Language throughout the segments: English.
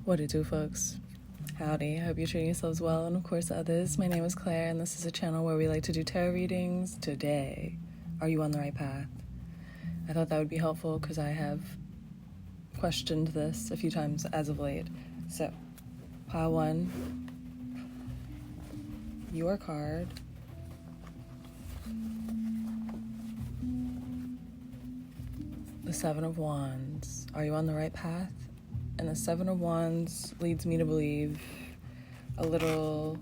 What it do, folks? Howdy, I hope you're treating yourselves well and of course others. My name is Clair and this is a channel where we like to do tarot readings. Today, are you on the right path? I thought that would be helpful because I have questioned this a few times as of late. So, pile one, your card, the Seven of Wands. Are you on the right path? And the Seven of Wands leads me to believe a little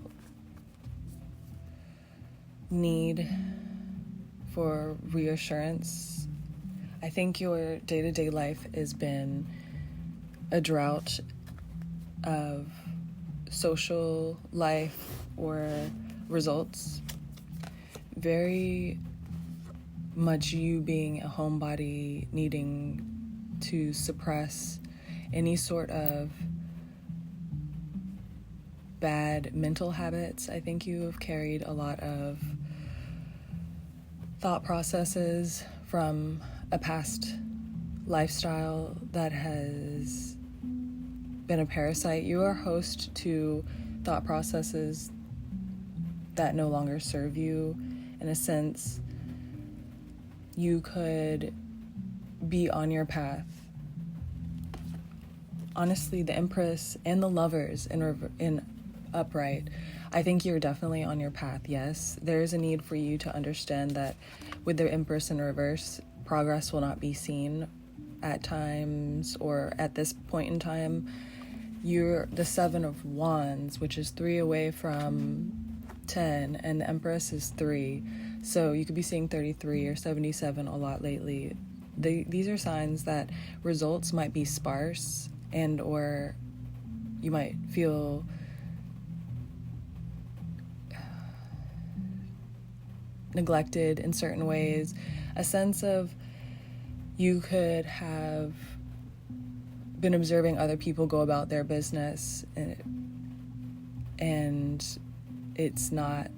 need for reassurance. I think your day-to-day life has been a drought of social life or results. Very much you being a homebody, needing to suppress any sort of bad mental habits. I think you have carried a lot of thought processes from a past lifestyle that has been a parasite. You are host to thought processes that no longer serve you. In a sense, you could be on your path. Honestly, the Empress and the Lovers in upright, I think you're definitely on your path, yes. There is a need for you to understand that with the Empress in reverse, progress will not be seen at times or at this point in time. You're the Seven of Wands, which is 3 away from 10, and the Empress is 3. So you could be seeing 33 or 77 a lot lately. These are signs that results might be sparse, and or you might feel neglected in certain ways. A sense of you could have been observing other people go about their business and it's not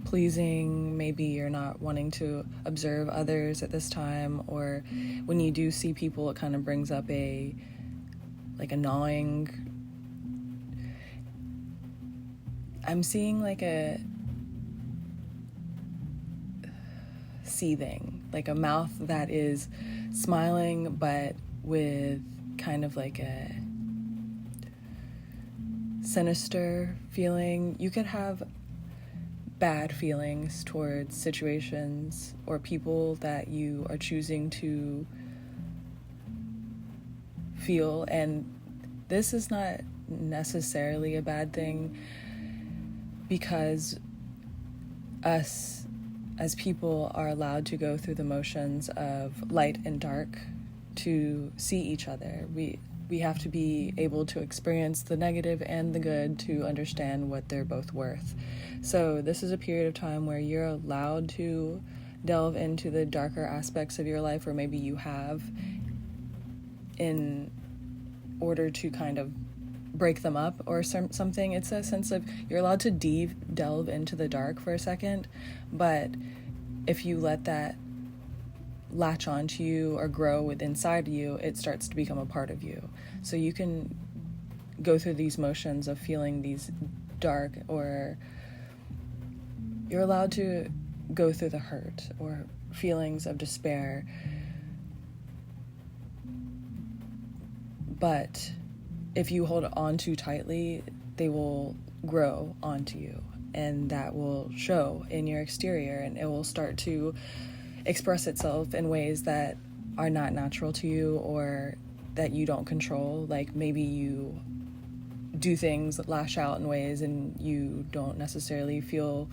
pleasing. Maybe you're not wanting to observe others at this time, or when you do see people, it kind of brings up a gnawing. I'm seeing like a seething, like a mouth that is smiling but with kind of like a sinister feeling. You could have bad feelings towards situations or people that you are choosing to feel, and this is not necessarily a bad thing, because us as people are allowed to go through the motions of light and dark to see each other. We have to be able to experience the negative and the good to understand what they're both worth. So this is a period of time where you're allowed to delve into the darker aspects of your life, or maybe you have, in order to kind of break them up or something. It's a sense of you're allowed to delve into the dark for a second, but if you let that latch onto you or grow within inside you, it starts to become a part of you. So you can go through these motions of feeling these dark, or you're allowed to go through the hurt or feelings of despair. But if you hold on too tightly, they will grow onto you, and that will show in your exterior, and it will start to express itself in ways that are not natural to you or that you don't control. Like maybe you do things that lash out in ways and you don't necessarily feel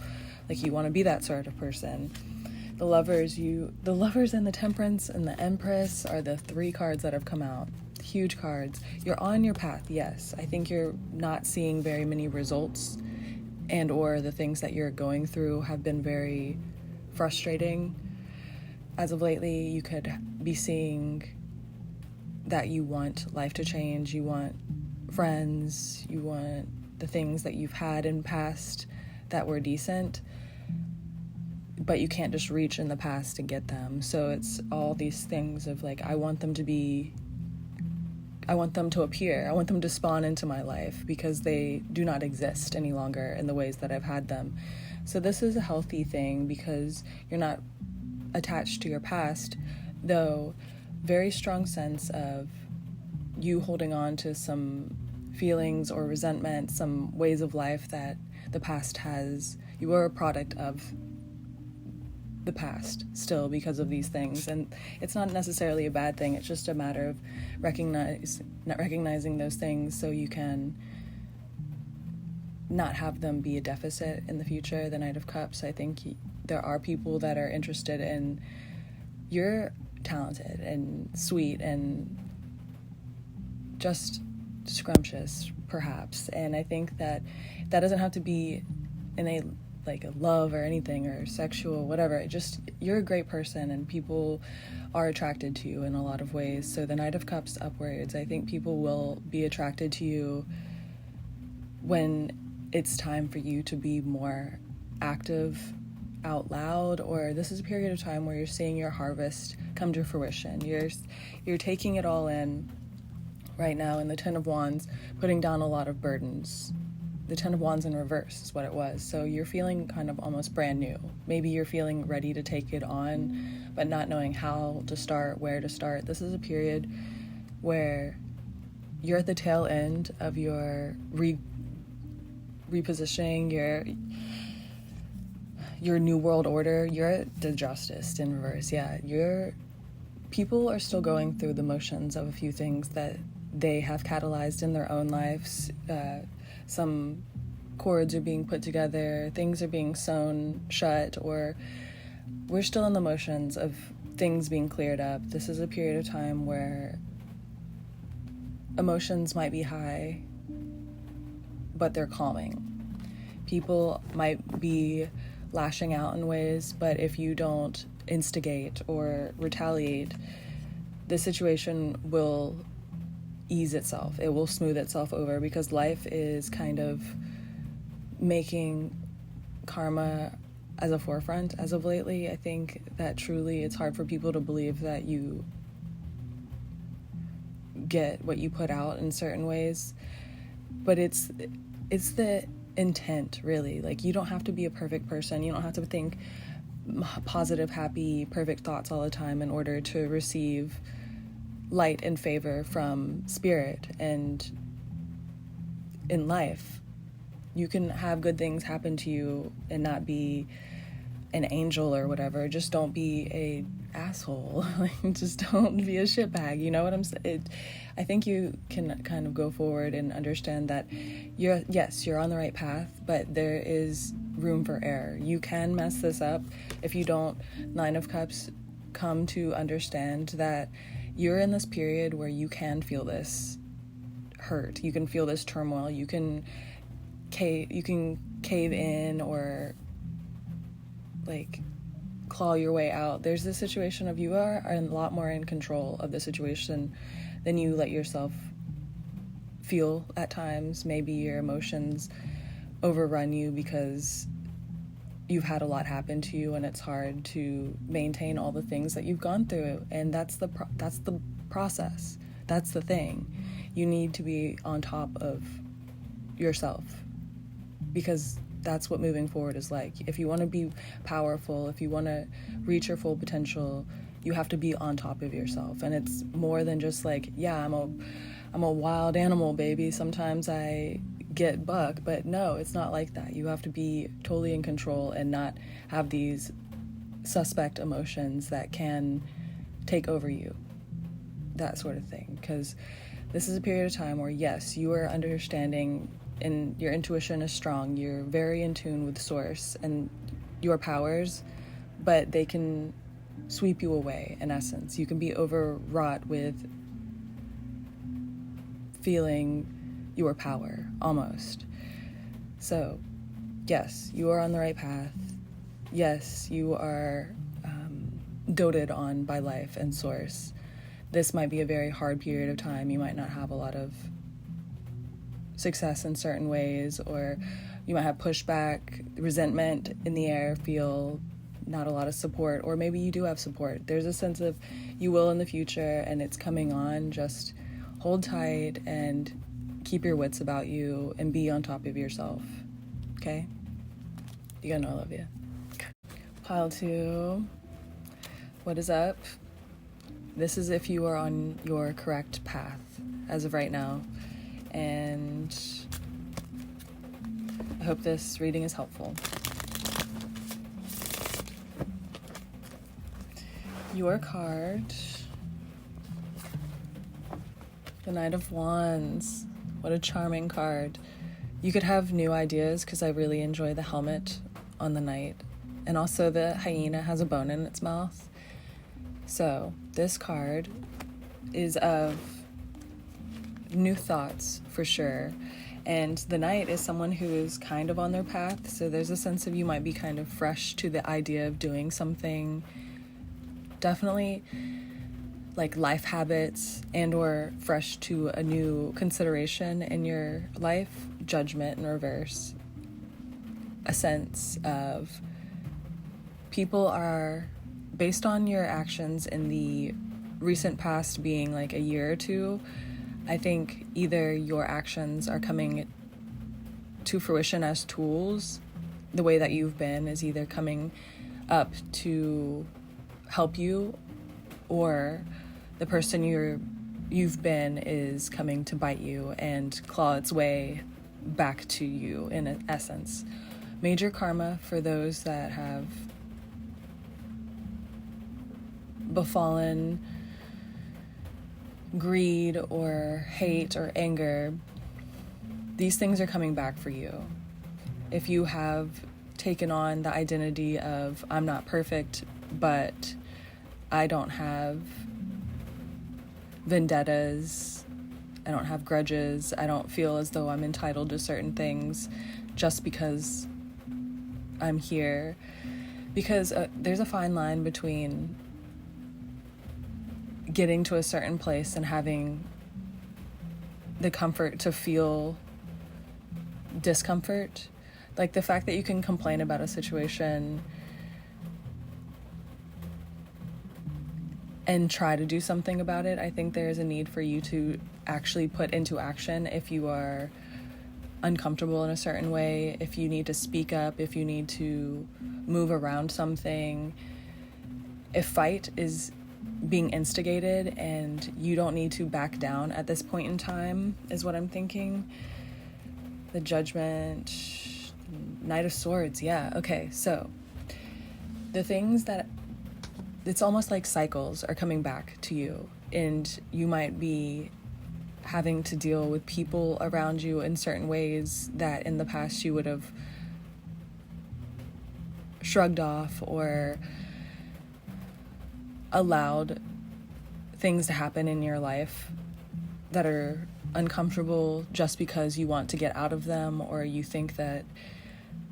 like you want to be that sort of person. The Lovers and the Temperance and the Empress are the 3 cards that have come out. Huge cards. You're on your path, yes. I think you're not seeing very many results, and or the things that you're going through have been very frustrating. As of lately, you could be seeing that you want life to change, you want friends, you want the things that you've had in past that were decent, but you can't just reach in the past to get them. So it's all these things of like, I want I want them to appear. I want them to spawn into my life because they do not exist any longer in the ways that I've had them. So this is a healthy thing because you're not attached to your past, though very strong sense of you holding on to some feelings or resentment, some ways of life that the past has. You are a product of the past still because of these things, and it's not necessarily a bad thing. It's just a matter of recognizing those things so you can not have them be a deficit in the future. The Knight of Cups, I think there are people that are interested in, you're talented and sweet and just scrumptious perhaps, and I think that doesn't have to be in a love or anything or sexual whatever. Just you're a great person and people are attracted to you in a lot of ways. So the Knight of Cups upwards, I think people will be attracted to you when it's time for you to be more active out loud, or this is a period of time where you're seeing your harvest come to fruition. You're taking it all in right now, in the Ten of Wands, putting down a lot of burdens. The Ten of Wands in reverse is what it was. So you're feeling kind of almost brand new. Maybe you're feeling ready to take it on, but not knowing how to start, where to start. This is a period where you're at the tail end of your repositioning, your new world order. You're at the Justice in reverse. Yeah, people are still going through the motions of a few things that they have catalyzed in their own lives. Some cords are being put together, things are being sewn shut, or we're still in the motions of things being cleared up. This is a period of time where emotions might be high, but they're calming. People might be lashing out in ways, but if you don't instigate or retaliate, the situation will ease itself. It will smooth itself over because life is kind of making karma as a forefront as of lately. I think that truly it's hard for people to believe that you get what you put out in certain ways, but it's the intent, really. Like, you don't have to be a perfect person. You don't have to think positive, happy, perfect thoughts all the time in order to receive light and favor from spirit. And in life, you can have good things happen to you and not be an angel or whatever. Just don't be a asshole. Like, just don't be a shitbag. You know what I'm saying? I think you can kind of go forward and understand that you're on the right path, but there is room for error. You can mess this up if you don't. Nine of Cups, come to understand that you're in this period where you can feel this hurt. You can feel this turmoil. You can cave in or claw your way out. There's this situation of you are a lot more in control of the situation than you let yourself feel at times. Maybe your emotions overrun you because you've had a lot happen to you and it's hard to maintain all the things that you've gone through, and that's the process. That's the thing. You need to be on top of yourself because that's what moving forward is like. If you want to be powerful, if you want to reach your full potential, you have to be on top of yourself. And it's more than just I'm a wild animal, baby. Sometimes I get buck, but no, it's not like that. You have to be totally in control and not have these suspect emotions that can take over you, that sort of thing. Because this is a period of time where, yes, you are understanding and your intuition is strong. You're very in tune with source and your powers, but they can sweep you away, in essence. You can be overwrought with feeling your power, almost. So, yes, you are on the right path. Yes, you are doted on by life and source. This might be a very hard period of time. You might not have a lot of success in certain ways, or you might have pushback, resentment in the air, feel not a lot of support, or maybe you do have support. There's a sense of you will in the future and it's coming on. Just hold tight and keep your wits about you and be on top of yourself. Okay? You gotta know I love you. Pile 2. What is up? This is if you are on your correct path as of right now. And I hope this reading is helpful. Your card, the Knight of Wands. What a charming card. You could have new ideas because I really enjoy the helmet on the knight. And also the hyena has a bone in its mouth. So this card is of new thoughts for sure. And the knight is someone who is kind of on their path. So there's a sense of you might be kind of fresh to the idea of doing something. Definitely like life habits and or fresh to a new consideration in your life. Judgment in reverse. A sense of people are, based on your actions in the recent past being like a year or two, I think either your actions are coming to fruition as tools. The way that you've been is either coming up to help you, or the person you've been is coming to bite you and claw its way back to you in essence. Major karma for those that have befallen greed or hate or anger. These things are coming back for you. If you have taken on the identity of I'm not perfect, but I don't have vendettas, I don't have grudges, I don't feel as though I'm entitled to certain things just because I'm here. Because there's a fine line between getting to a certain place and having the comfort to feel discomfort. Like the fact that you can complain about a situation and try to do something about it. I think there is a need for you to actually put into action if you are uncomfortable in a certain way, if you need to speak up, if you need to move around something. If fight is being instigated and you don't need to back down at this point in time, is what I'm thinking. The Judgment, Knight of Swords, yeah, okay, so the things that, it's almost like cycles are coming back to you, and you might be having to deal with people around you in certain ways that in the past you would have shrugged off or allowed things to happen in your life that are uncomfortable just because you want to get out of them, or you think that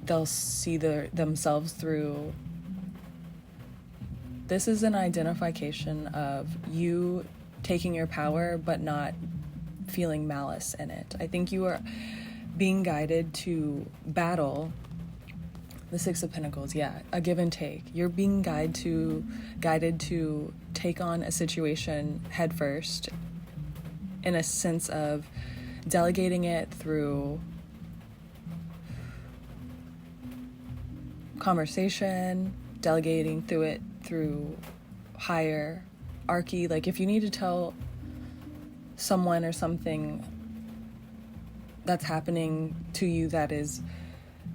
they'll see themselves through. This is an identification of you taking your power but not feeling malice in it. I think you are being guided to battle the Six of Pentacles, yeah, a give and take. You're being guided to take on a situation head first in a sense of delegating it through conversation, delegating through hierarchy. Like if you need to tell someone or something that's happening to you that is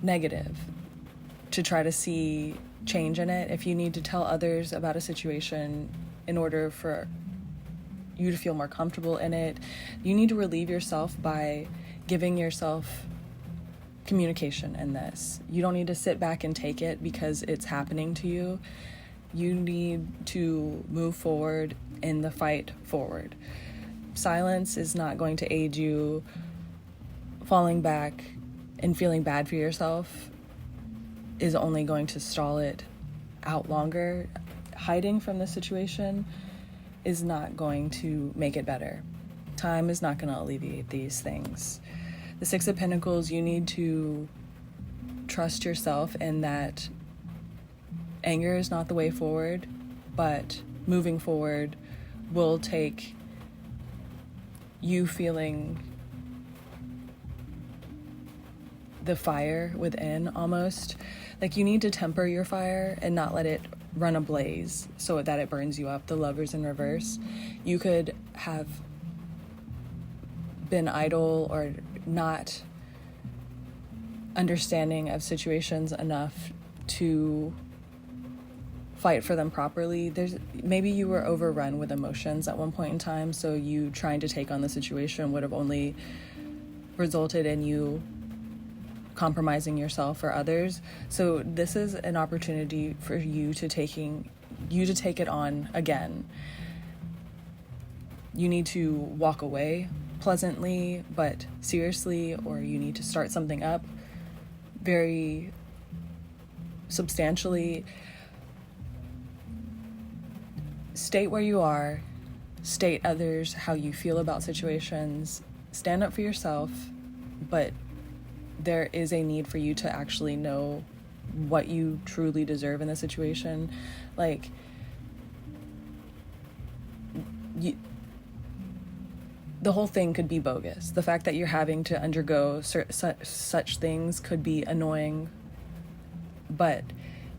negative, to try to see change in it. If you need to tell others about a situation in order for you to feel more comfortable in it, you need to relieve yourself by giving yourself communication in this. You don't need to sit back and take it because it's happening to you. You need to move forward in the fight forward. Silence is not going to aid you. Falling back and feeling bad for yourself is only going to stall it out longer. Hiding from the situation is not going to make it better. Time is not going to alleviate these things. The Six of Pentacles, you need to trust yourself in that anger is not the way forward, but moving forward will take you feeling the fire within almost. Like, you need to temper your fire and not let it run ablaze so that it burns you up. The Lovers in reverse. You could have been idle or not understanding of situations enough to fight for them properly. Maybe you were overrun with emotions at one point in time, so you trying to take on the situation would have only resulted in you compromising yourself or others. So this is an opportunity for you to take it on again. You need to walk away pleasantly but seriously, or you need to start something up very substantially. State where you are, state others how you feel about situations, stand up for yourself, but there is a need for you to actually know what you truly deserve in the situation. Like, the whole thing could be bogus. The fact that you're having to undergo such things could be annoying, but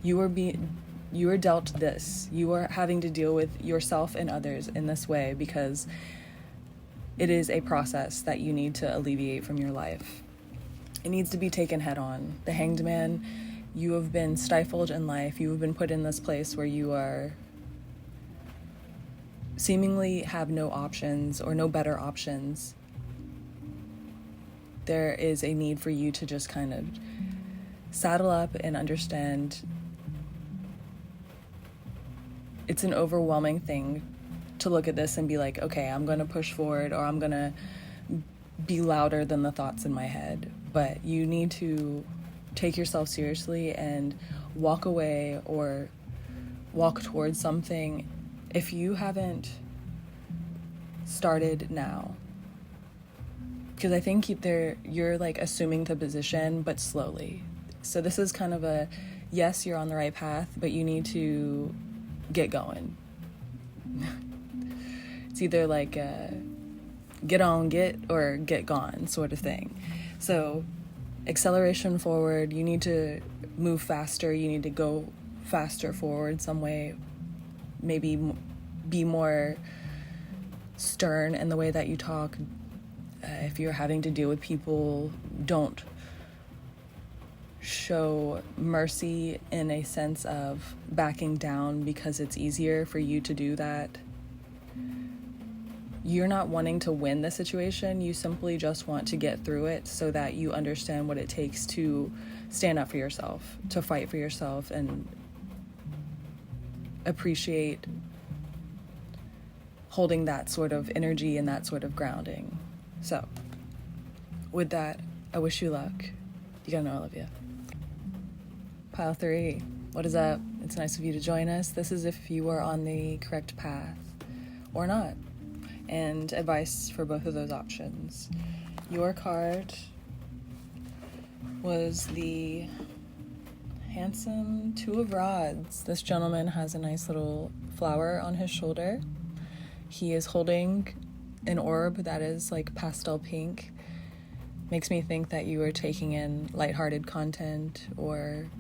you are dealt this. You are having to deal with yourself and others in this way because it is a process that you need to alleviate from your life. It needs to be taken head on. The Hanged Man, you have been stifled in life. You have been put in this place where you are seemingly have no options or no better options. There is a need for you to just kind of saddle up and understand it's an overwhelming thing to look at this and be like, okay, I'm going to push forward, or I'm going to be louder than the thoughts in my head. But you need to take yourself seriously and walk away or walk towards something if you haven't started now. Because I think you're like assuming the position, but slowly. So this is kind of a, yes, you're on the right path, but you need to get going. It's either like get on, or get gone sort of thing. So acceleration forward, you need to move faster, you need to go faster forward some way, maybe be more stern in the way that you talk. If you're having to deal with people, don't show mercy in a sense of backing down because it's easier for you to do that. You're not wanting to win the situation. You simply just want to get through it so that you understand what it takes to stand up for yourself, to fight for yourself, and appreciate holding that sort of energy and that sort of grounding. So, with that, I wish you luck. You gotta know I love you. Pile 3, what is up? It's nice of you to join us. This is if you are on the correct path or not, and advice for both of those options. Your card was the handsome 2 of Rods. This gentleman has a nice little flower on his shoulder. He is holding an orb that is like pastel pink. Makes me think that you are taking in lighthearted content or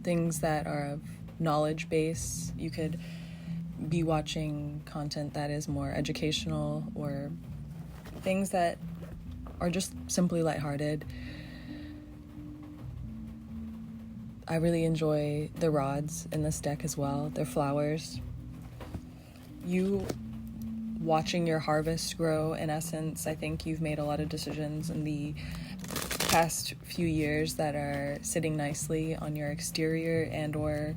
things that are of knowledge base. You could be watching content that is more educational or things that are just simply lighthearted. I really enjoy the rods in this deck as well. They're flowers. You watching your harvest grow, in essence. I think you've made a lot of decisions in the past few years that are sitting nicely on your exterior and or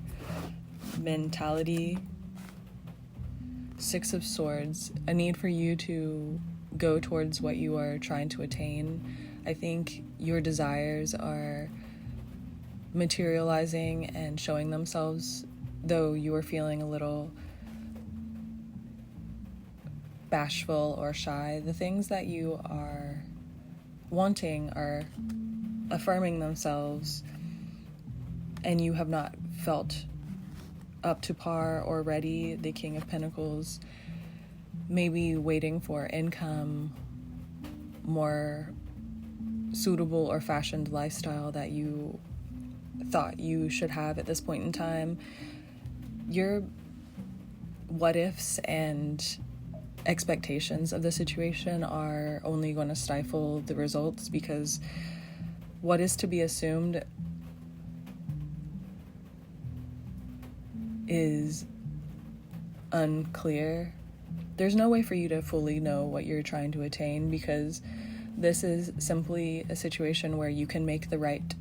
mentality. 6 of Swords, a need for you to go towards what you are trying to attain. I think your desires are materializing and showing themselves, though you are feeling a little bashful or shy. The things that you are wanting are affirming themselves, and you have not felt up to par or ready. The King of Pentacles, maybe waiting for income, more suitable or fashioned lifestyle that you thought you should have at this point in time. Your what ifs and expectations of the situation are only going to stifle the results, because what is to be assumed is unclear. There's no way for you to fully know what you're trying to attain, because this is simply a situation where you can make the right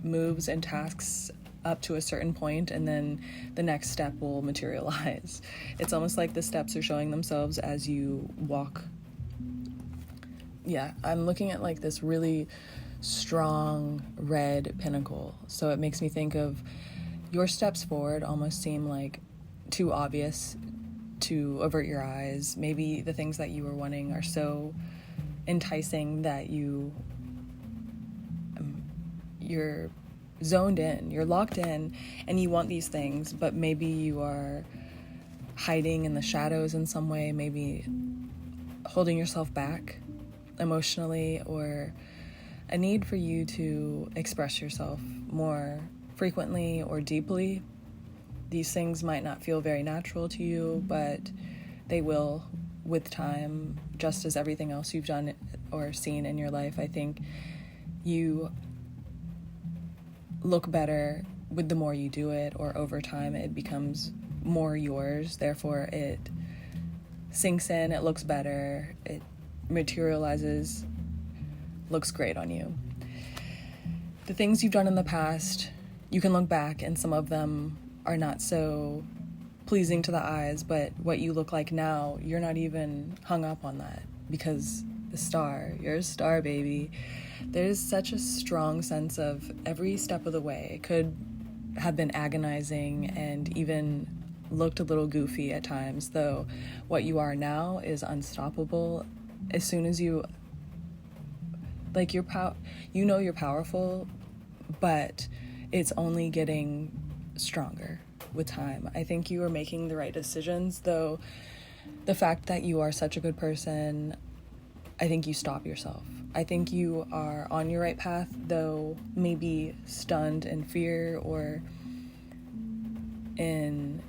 moves and tasks up to a certain point, and then the next step will materialize. It's almost like the steps are showing themselves as you walk. Yeah, I'm looking at like this really strong red pinnacle, so it makes me think of your steps forward almost seem like too obvious to avert your eyes. Maybe the things that you were wanting are so enticing that you're zoned in, you're locked in, and you want these things, but maybe you are hiding in the shadows in some way, maybe holding yourself back emotionally, or a need for you to express yourself more frequently or deeply. These things might not feel very natural to you, but they will with time, just as everything else you've done or seen in your life. I think you look better with the more you do it, or over time it becomes more yours, therefore it sinks in, it looks better, it materializes, looks great on you. The things you've done in the past, you can look back and some of them are not so pleasing to the eyes, but what you look like now, you're not even hung up on that, because you're a star, baby. There's such a strong sense of every step of the way. It could have been agonizing and even looked a little goofy at times, though what you are now is unstoppable. As soon as you, like, you're powerful, but it's only getting stronger with time. I think you are making the right decisions, though the fact that you are such a good person, I think you stop yourself. I think you are on your right path, though maybe stunned in fear or in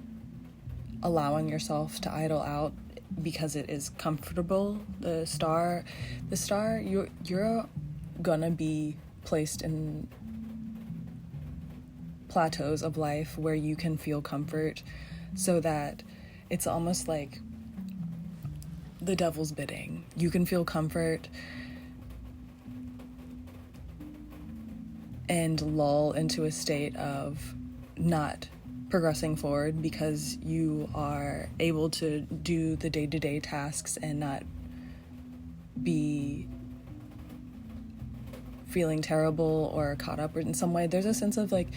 allowing yourself to idle out because it is comfortable. The star, you're gonna be placed in plateaus of life where you can feel comfort, so that it's almost like the devil's bidding. You can feel comfort and lull into a state of not progressing forward, because you are able to do the day-to-day tasks and not be feeling terrible or caught up in some way. There's a sense of like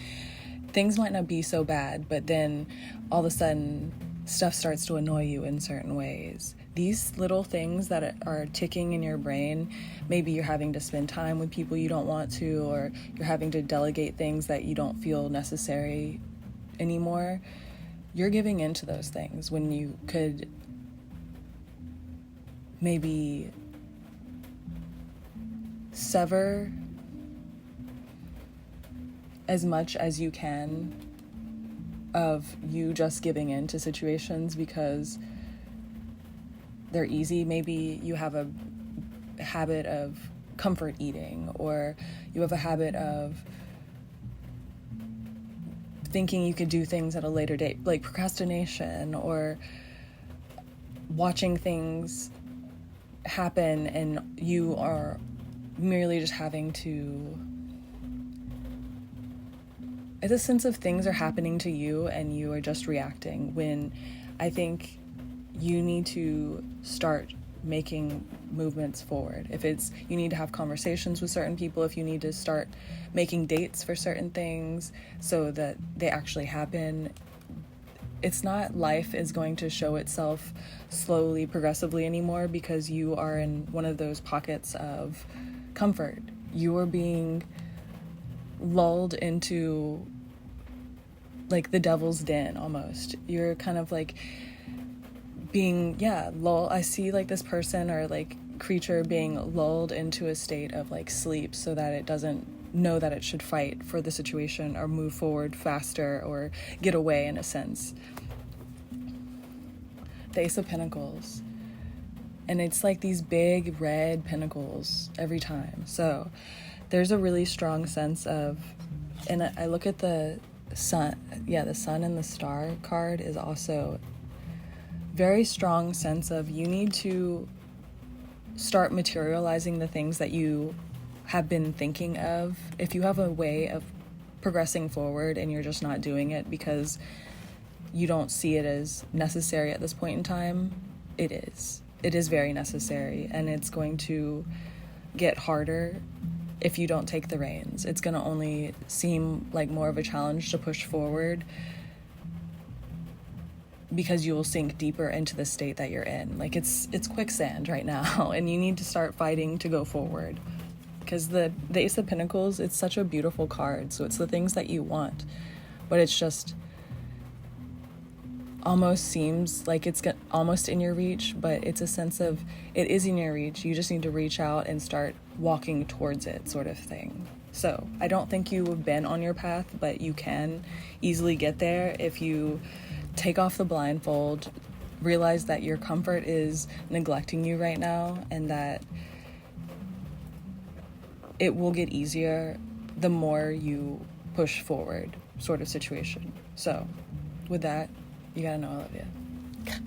things might not be so bad, but then all of a sudden stuff starts to annoy you in certain ways. These little things that are ticking in your brain, maybe you're having to spend time with people you don't want to, or you're having to delegate things that you don't feel necessary anymore. You're giving into those things when you could maybe sever as much as you can of you just giving in to situations because they're easy. Maybe you have a habit of comfort eating, or you have a habit of thinking you could do things at a later date, like procrastination, or watching things happen and you are merely just having to, it's a sense of things are happening to you and you are just reacting, when I think you need to start making movements forward. If it's, you need to have conversations with certain people, if you need to start making dates for certain things so that they actually happen. It's not life is going to show itself slowly, progressively anymore because you are in one of those pockets of comfort. You are being lulled into like the devil's den almost. You're kind of like being, I see like this person or like creature being lulled into a state of like sleep so that it doesn't know that it should fight for the situation or move forward faster or get away in a sense. The Ace of Pentacles. And it's like these big red pinnacles every time. So there's a really strong sense of, and I look at the sun. Yeah, the sun and the star card is also very strong sense of you need to start materializing the things that you have been thinking of. If you have a way of progressing forward and you're just not doing it because you don't see it as necessary at this point in time, it is. It is very necessary, and it's going to get harder if you don't take the reins. It's going to only seem like more of a challenge to push forward because you will sink deeper into the state that you're in. Like it's quicksand right now, and you need to start fighting to go forward. Because the Ace of Pentacles, it's such a beautiful card. So it's the things that you want, but it's just almost seems like it's almost in your reach, but it's a sense of it is in your reach. You just need to reach out and start walking towards it, sort of thing. So I don't think you have been on your path, but you can easily get there if you take off the blindfold, realize that your comfort is neglecting you right now, and that it will get easier the more you push forward, sort of situation. So with that, you gotta know I love you.